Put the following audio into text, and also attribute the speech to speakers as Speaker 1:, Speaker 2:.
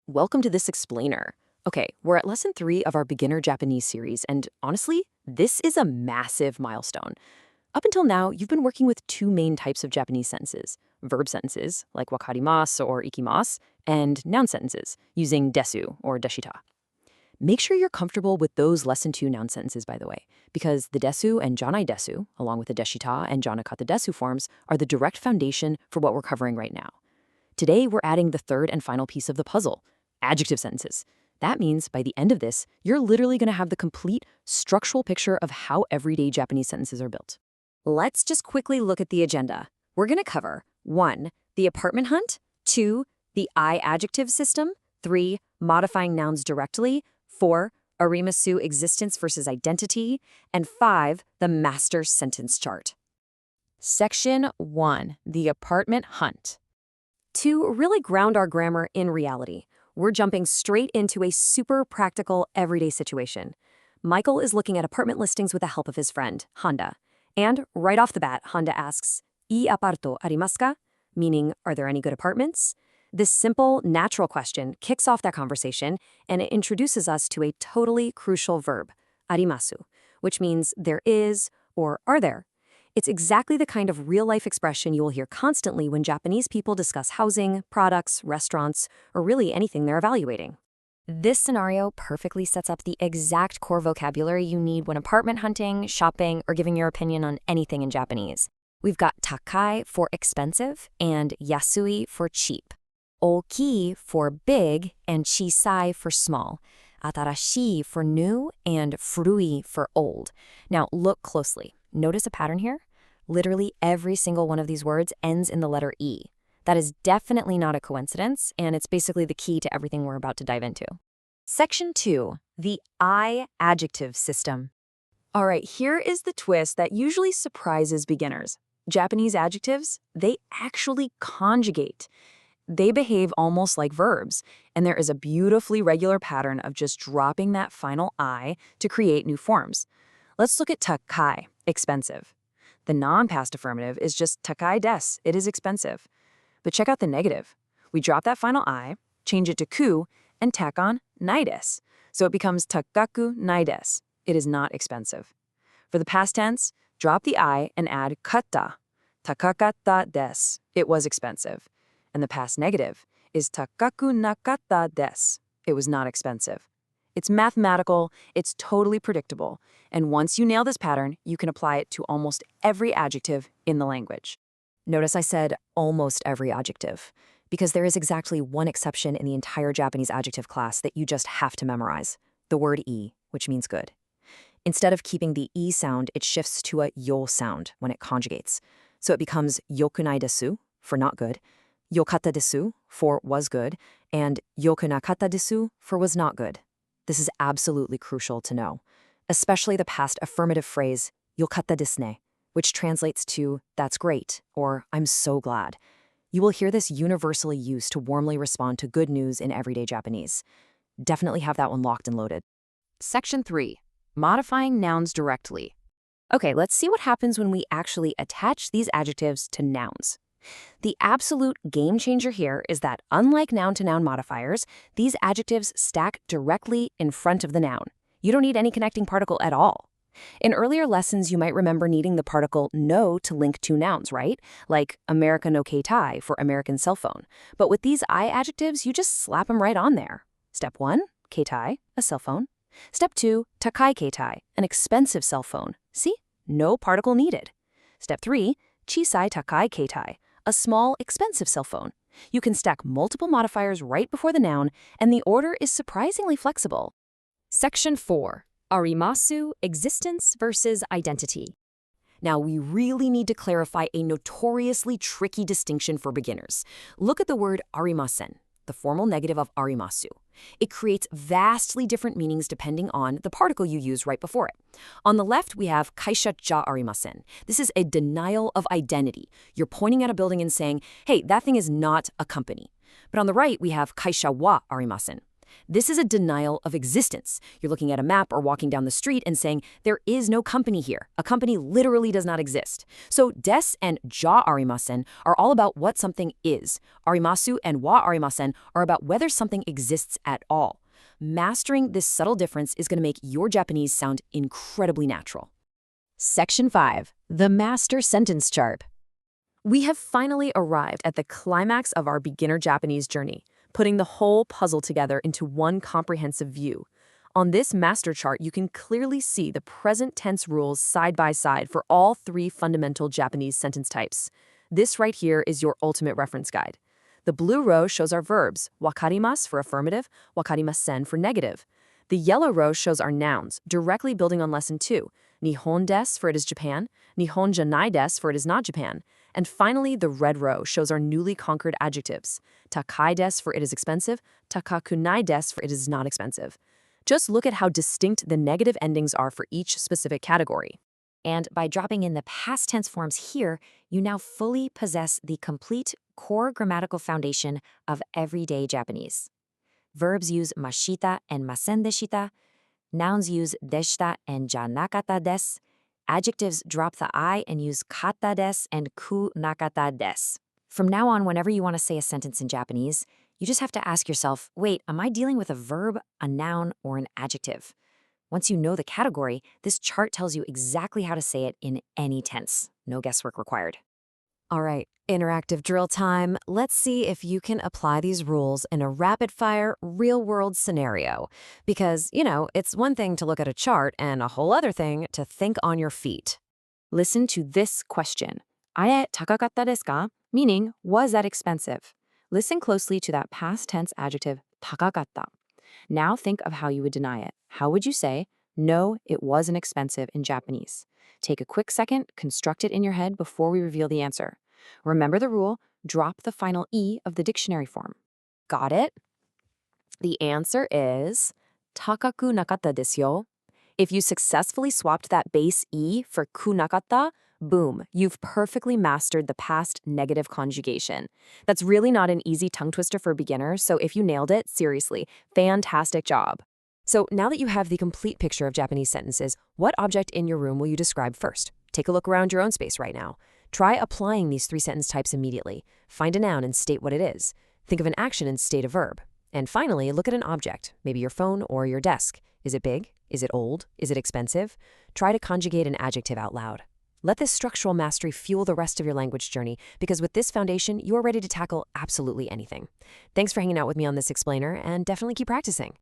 Speaker 1: Welcome to this explainer. Okay, we're at lesson 3 of our beginner Japanese series, and honestly, this is a massive milestone. Up until now, you've been working with two main types of Japanese sentences: verb sentences, like wakarimasu or ikimasu, and noun sentences, using desu or deshita. Make sure you're comfortable with those lesson 2 noun sentences, by the way, because the desu and janai desu, along with the deshita and janakatta desu forms, are the direct foundation for what we're covering right now. Today, we're adding the third and final piece of the puzzle: adjective sentences. That means by the end of this, you're literally going to have the complete structural picture of how everyday Japanese sentences are built. Let's just quickly look at the agenda. We're going to cover 1. The apartment hunt, 2. The I adjective system, 3. Modifying nouns directly, 4. Arimasu existence versus identity, and 5. The master sentence chart. Section 1. The apartment hunt. To really ground our grammar in reality, we're jumping straight into a super practical everyday situation. Michael is looking at apartment listings with the help of his friend, Honda. And right off the bat, Honda asks, "I apaato arimasu ka?" Meaning, are there any good apartments? This simple, natural question kicks off that conversation, and it introduces us to a totally crucial verb, arimasu, which means there is or are there. It's exactly the kind of real-life expression you will hear constantly when Japanese people discuss housing, products, restaurants, or really anything they're evaluating. This scenario perfectly sets up the exact core vocabulary you need when apartment hunting, shopping, or giving your opinion on anything in Japanese. We've got Takai for expensive and Yasui for cheap, Oki for big and chiisai for small, Atarashi for new and furui for old. Now look closely. Notice a pattern here? Literally every single one of these words ends in the letter E. That is definitely not a coincidence, and it's basically the key to everything we're about to dive into. Section 2. The I adjective system. All right, here is the twist that usually surprises beginners. Japanese adjectives, they actually conjugate. They behave almost like verbs, and there is a beautifully regular pattern of just dropping that final I to create new forms. Let's look at Takai, expensive. The non-past affirmative is just Takai desu, it is expensive. But check out the negative. We drop that final I, change it to ku, and tack on nai desu. So it becomes takaku nai desu, it is not expensive. For the past tense, drop the I and add katta, takakatta desu, it was expensive. And the past negative is takaku nakatta desu, it was not expensive. It's mathematical, it's totally predictable, and once you nail this pattern, you can apply it to almost every adjective in the language. Notice I said almost every adjective, because there is exactly one exception in the entire Japanese adjective class that you just have to memorize: the word "e," which means good. Instead of keeping the "e" sound, it shifts to a yo sound when it conjugates. So it becomes yokunai desu, for not good, yokatta desu, for was good, and yokunakatta desu, for was not good. This is absolutely crucial to know, especially the past affirmative phrase, yokatta desu ne, which translates to, "that's great," or "I'm so glad." You will hear this universally used to warmly respond to good news in everyday Japanese. Definitely have that one locked and loaded. Section 3. Modifying nouns directly. Okay, let's see what happens when we actually attach these adjectives to nouns. The absolute game changer here is that, unlike noun-to-noun modifiers, these adjectives stack directly in front of the noun. You don't need any connecting particle at all. In earlier lessons, you might remember needing the particle no to link two nouns, right? Like America no keitai for American cell phone. But with these I adjectives, you just slap them right on there. Step 1, keitai, a cell phone. Step 2, takai keitai, an expensive cell phone. See? No particle needed. Step 3, chiisai takai keitai, a small, expensive cell phone. You can stack multiple modifiers right before the noun, and the order is surprisingly flexible. Section 4. Arimasu, existence versus identity. Now, we really need to clarify a notoriously tricky distinction for beginners. Look at the word arimasen, the formal negative of arimasu. It creates vastly different meanings depending on the particle you use right before it. On the left, we have kaisha ja arimasen. This is a denial of identity. You're pointing at a building and saying, hey, that thing is not a company. But on the right, we have kaisha wa arimasen. This is a denial of existence. You're looking at a map or walking down the street and saying, there is no company here. A company literally does not exist. So des and ja arimasen are all about what something is. Arimasu and wa arimasen are about whether something exists at all. Mastering this subtle difference is going to make your Japanese sound incredibly natural. Section 5. The Master Sentence Chart. We have finally arrived at the climax of our beginner Japanese journey, putting the whole puzzle together into one comprehensive view. On this master chart, you can clearly see the present tense rules side by side for all three fundamental Japanese sentence types. This right here is your ultimate reference guide. The blue row shows our verbs, wakarimasu for affirmative, wakarimasen for negative. The yellow row shows our nouns, directly building on lesson 2. Nihon desu for it is Japan, Nihon janai desu for it is not Japan. And finally, the red row shows our newly conquered adjectives. Takai desu for it is expensive, takaku desu for it is not expensive. Just look at how distinct the negative endings are for each specific category. And by dropping in the past tense forms here, you now fully possess the complete core grammatical foundation of everyday Japanese. Verbs use mashita and masen deshita. Nouns use deshita and janakatta desu. Adjectives drop the I and use katta desu and ku nakatta desu. From now on, whenever you want to say a sentence in Japanese, you just have to ask yourself, wait, am I dealing with a verb, a noun, or an adjective? Once you know the category, this chart tells you exactly how to say it in any tense. No guesswork required. All right, interactive drill time. Let's see if you can apply these rules in a rapid-fire, real-world scenario. Because, it's one thing to look at a chart and a whole other thing to think on your feet. Listen to this question. Ae takakatta desu ka? Meaning, was that expensive? Listen closely to that past tense adjective, takakatta. Now think of how you would deny it. How would you say, no, it wasn't expensive in Japanese? Take a quick second, construct it in your head before we reveal the answer. Remember the rule, drop the final E of the dictionary form. Got it? The answer is takaku nakatta desu yo. If you successfully swapped that base E for ku nakatta, boom, you've perfectly mastered the past negative conjugation. That's really not an easy tongue twister for beginners, so if you nailed it, seriously, fantastic job. So now that you have the complete picture of Japanese sentences, what object in your room will you describe first? Take a look around your own space right now. Try applying these three sentence types immediately. Find a noun and state what it is. Think of an action and state a verb. And finally, look at an object, maybe your phone or your desk. Is it big? Is it old? Is it expensive? Try to conjugate an adjective out loud. Let this structural mastery fuel the rest of your language journey, because with this foundation, you are ready to tackle absolutely anything. Thanks for hanging out with me on this explainer, and definitely keep practicing.